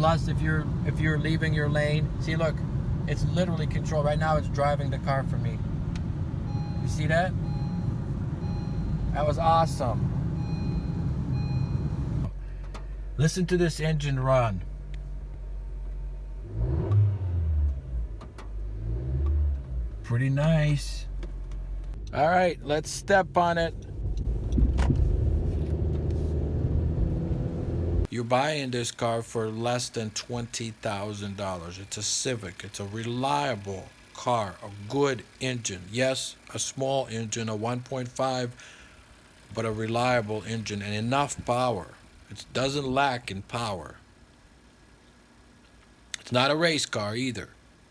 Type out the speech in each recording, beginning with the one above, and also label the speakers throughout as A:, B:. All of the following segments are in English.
A: Plus, if you're leaving your lane, see, look, it's literally controlled. Right now, it's driving the car for me. You see that? That was awesome. Listen to this engine run. Pretty nice. All right, let's step on it. You're buying this car for less than $20,000. It's a Civic. It's a reliable car, a good engine. Yes, a small engine, a 1.5, but a reliable engine and enough power. It doesn't lack in power. It's not a race car either.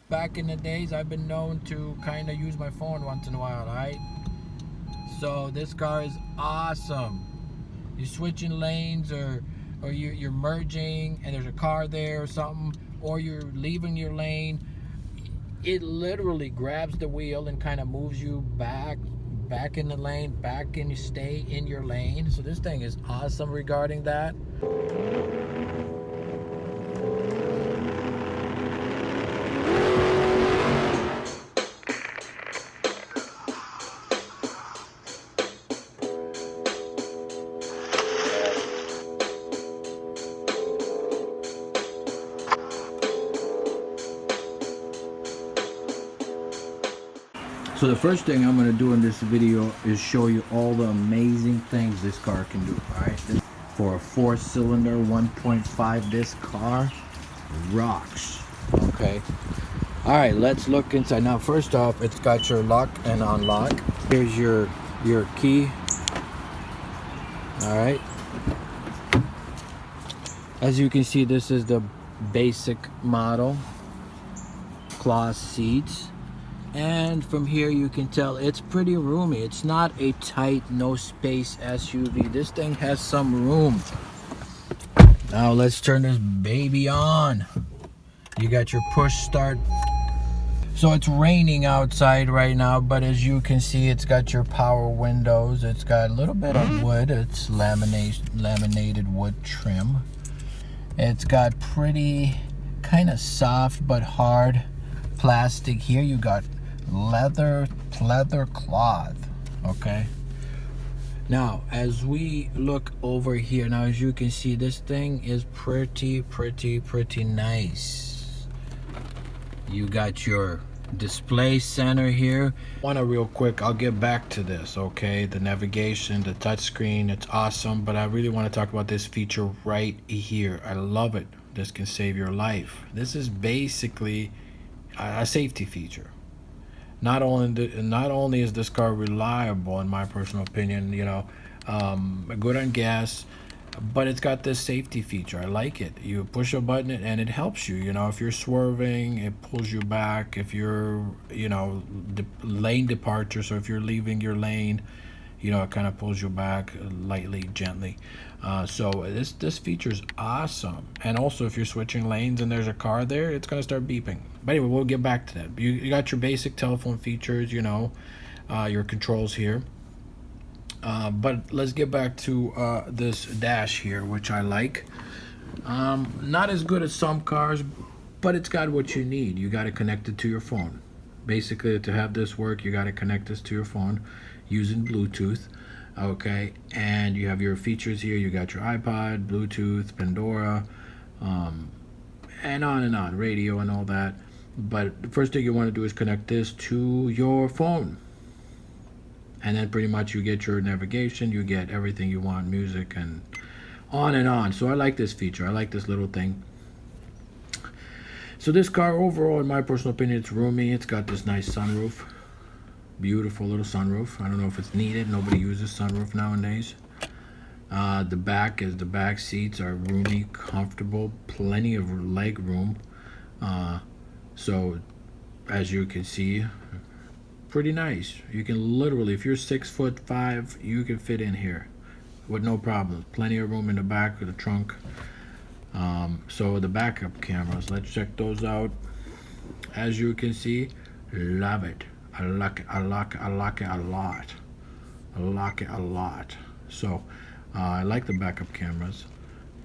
A: Back in the days, I've been known to kind of use my phone once in a while, right? So this car is awesome. You're switching lanes or you're merging and there's a car there or something, or you're leaving your lane, it literally grabs the wheel and kind of moves you back in the lane, back and you stay in your lane. So this thing is awesome regarding that. So the first thing I'm going to do in this video is show you all the amazing things this car can do. Alright, for a 4-cylinder 1.5, this car rocks. Okay, alright, let's look inside. Now first off, it's got your lock and unlock. Here's your key. Alright, as you can see, this is the basic model, cloth seats. And from here you can tell it's pretty roomy. It's not a tight, no space SUV. This thing has some room. Now let's turn this baby on. You got your push start. So it's raining outside right now, but as you can see, it's got your power windows. It's got a little bit of wood. It's laminated wood trim. It's got pretty kind of soft but hard plastic here. You got leather cloth. Okay, now as we look over here, now as you can see, this thing is pretty nice. You got your display center here. Real quick, I'll get back to this. Okay, the navigation, the touchscreen, it's awesome, but I really want to talk about this feature right here. I love it. This can save your life. This is basically a safety feature. Not only is this car reliable, in my personal opinion, you know, good on gas, but it's got this safety feature. I like it. You push a button and it helps you. You know, if you're swerving, it pulls you back. If you're, you know, lane departure, so if you're leaving your lane, you know, it kind of pulls you back lightly, gently. So this feature is awesome. And also, if you're switching lanes and there's a car there, it's gonna start beeping. But anyway, we'll get back to that. You got your basic telephone features, you know, your controls here. But let's get back to this dash here, which I like. Not as good as some cars, but it's got what you need. You got to connect it to your phone. Basically, to have this work, you got to connect this to your phone using Bluetooth. Okay, and you have your features here. You got your iPod, Bluetooth, Pandora, and on, radio and all that. But the first thing you want to do is connect this to your phone, and then pretty much you get your navigation, you get everything you want, music and on. So I like this feature. I like this little thing. So this car overall, in my personal opinion, it's roomy. It's got this nice sunroof. Beautiful little sunroof. I don't know if it's needed. Nobody uses sunroof nowadays. The back seats are roomy, comfortable, plenty of leg room. So as you can see, pretty nice. You can literally, if you're 6'5", you can fit in here with no problem. Plenty of room in the back of the trunk. So the backup cameras, let's check those out. As you can see, love it. I like it a lot. So I like the backup cameras.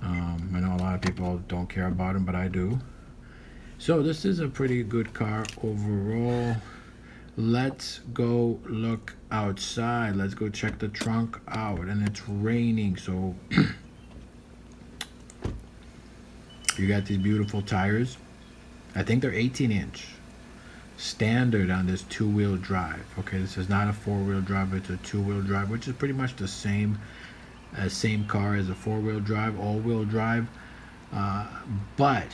A: I know a lot of people don't care about them, but I do. So this is a pretty good car overall. Let's go look outside. Let's go check the trunk out. And it's raining, so you got these beautiful tires. I think they're 18-inch. Standard on this two-wheel drive. Okay, this is not a four-wheel drive, it's a two-wheel drive, which is pretty much the same car as a four-wheel drive, all-wheel drive. But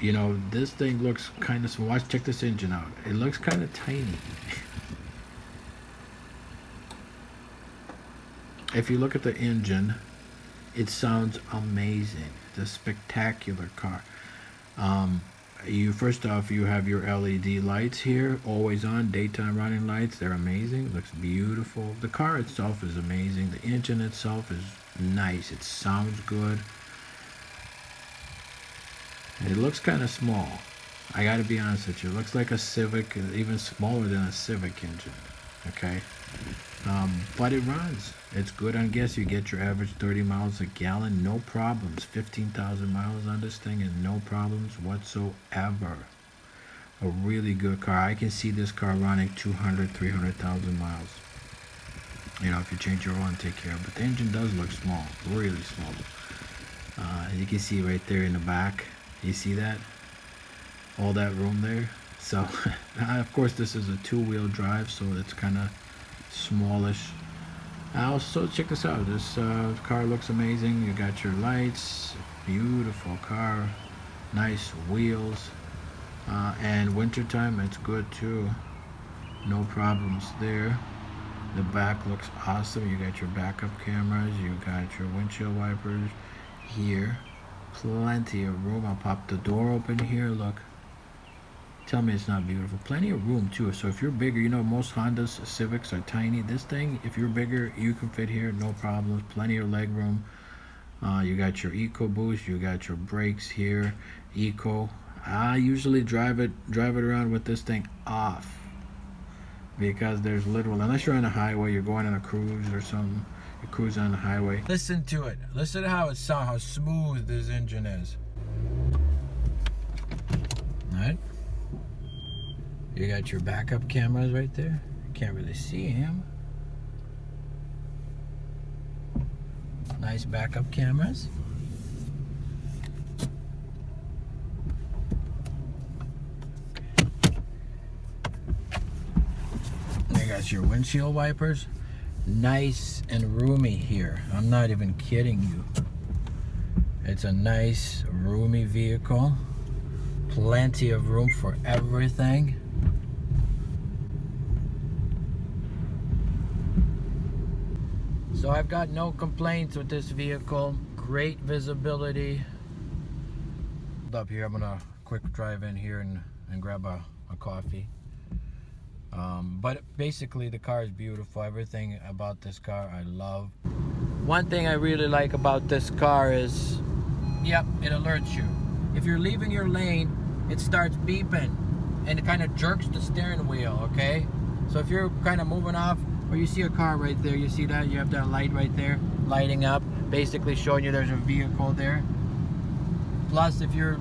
A: you know, this thing looks kind of small. Check this engine out. It looks kind of tiny. If you look at the engine, it sounds amazing. It's a spectacular car. You first off, you have your LED lights here, always on, daytime running lights. They're amazing. It looks beautiful. The car itself is amazing. The engine itself is nice. It sounds good. It looks kind of small. I gotta be honest with you. It looks like a Civic, even smaller than a Civic engine. Okay, but it runs. It's good on gas. You get your average 30 miles a gallon, no problems. 15,000 miles on this thing and no problems whatsoever. A really good car. I can see this car running 200, 300,000 miles. You know, if you change your oil and take care of it. But the engine does look small, really small. You can see right there in the back. You see that? All that room there. So, of course, this is a two-wheel drive, so it's kind of smallish. Also, check this out. This car looks amazing. You got your lights. Beautiful car. Nice wheels. And wintertime, it's good too. No problems there. The back looks awesome. You got your backup cameras. You got your windshield wipers here. Plenty of room. I'll pop the door open here. Look. Tell me it's not beautiful. Plenty of room too. So if you're bigger, you know most Hondas Civics are tiny. This thing, if you're bigger, you can fit here, no problems. Plenty of leg room. You got your EcoBoost. You got your brakes here. Eco. I usually drive it around with this thing off because there's literal. Unless you're on a highway, you're going on a cruise or something. You cruise on the highway. Listen to it. Listen to how it sounds. How smooth this engine is. All right. You got your backup cameras right there. Can't really see him. Nice backup cameras. You got your windshield wipers. Nice and roomy here. I'm not even kidding you. It's a nice, roomy vehicle. Plenty of room for everything. So I've got no complaints with this vehicle. Great visibility. Up here, I'm gonna quick drive in here and grab a coffee. But basically the car is beautiful. Everything about this car I love. One thing I really like about this car is, yep, it alerts you. If you're leaving your lane, it starts beeping and it kind of jerks the steering wheel, okay? So if you're kind of moving off, or you see a car right there, you see that? You have that light right there, lighting up, basically showing you there's a vehicle there. Plus, if you're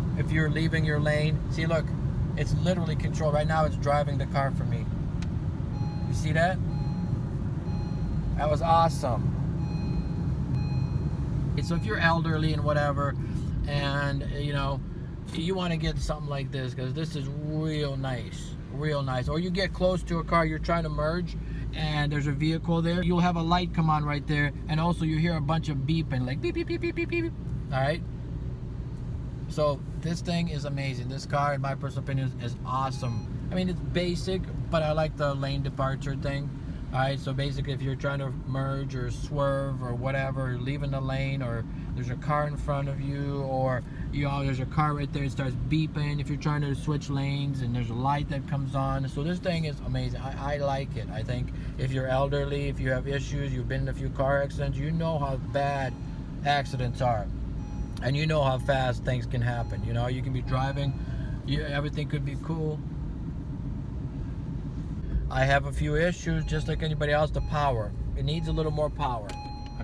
A: leaving your lane, see, look, it's literally controlled. Right now, it's driving the car for me. You see that? That was awesome. So if you're elderly and whatever, and you know, you want to get something like this, because this is real nice, or you get close to a car you're trying to merge and there's a vehicle there, you'll have a light come on right there, and also you hear a bunch of beeping, like beep beep beep beep beep beep. All right, so this thing is amazing. This car, in my personal opinion, is awesome. I mean, it's basic, but I like the lane departure thing. Alright, so basically if you're trying to merge or swerve or whatever, leaving the lane, or there's a car in front of you, or you know, there's a car right there, it starts beeping if you're trying to switch lanes, and there's a light that comes on. So this thing is amazing. I like it. I think if you're elderly, if you have issues, you've been in a few car accidents, you know how bad accidents are, and you know how fast things can happen. You know, you can be driving, everything could be cool. I have a few issues, just like anybody else. The power, it needs a little more power.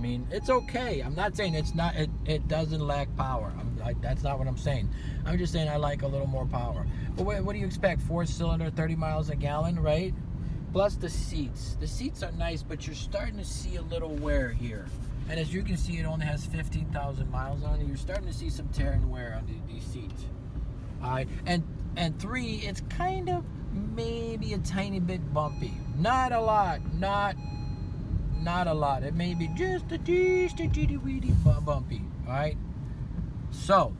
A: mean, it's okay. I'm not saying it's not. It doesn't lack power. That's not what I'm saying. I'm just saying I like a little more power. But what do you expect? 4-cylinder, 30 miles a gallon, right? Plus the seats. The seats are nice, but you're starting to see a little wear here. And as you can see, it only has 15,000 miles on it. You're starting to see some tear and wear on these seats. All right, and 3, it's kind of maybe a tiny bit bumpy. Not a lot. Not a lot. It may be just a teeny weedy bumpy. All right. So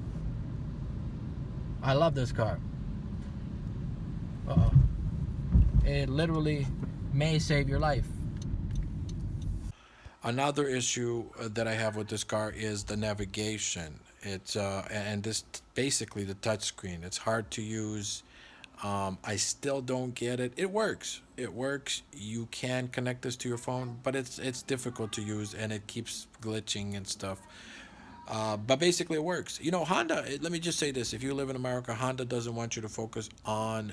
A: I love this car. Uh-oh. It literally may save your life. Another issue that I have with this car is the navigation. It's and this basically the touchscreen. It's hard to use. I still don't get it. It works. It works. You can connect this to your phone, but it's difficult to use and it keeps glitching and stuff. But basically, it works. You know, Honda. Let me just say this: if you live in America, Honda doesn't want you to focus on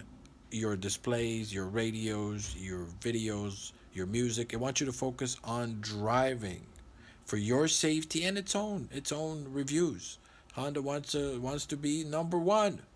A: your displays, your radios, your videos, your music. It wants you to focus on driving for your safety and its own reviews. Honda wants to be number one.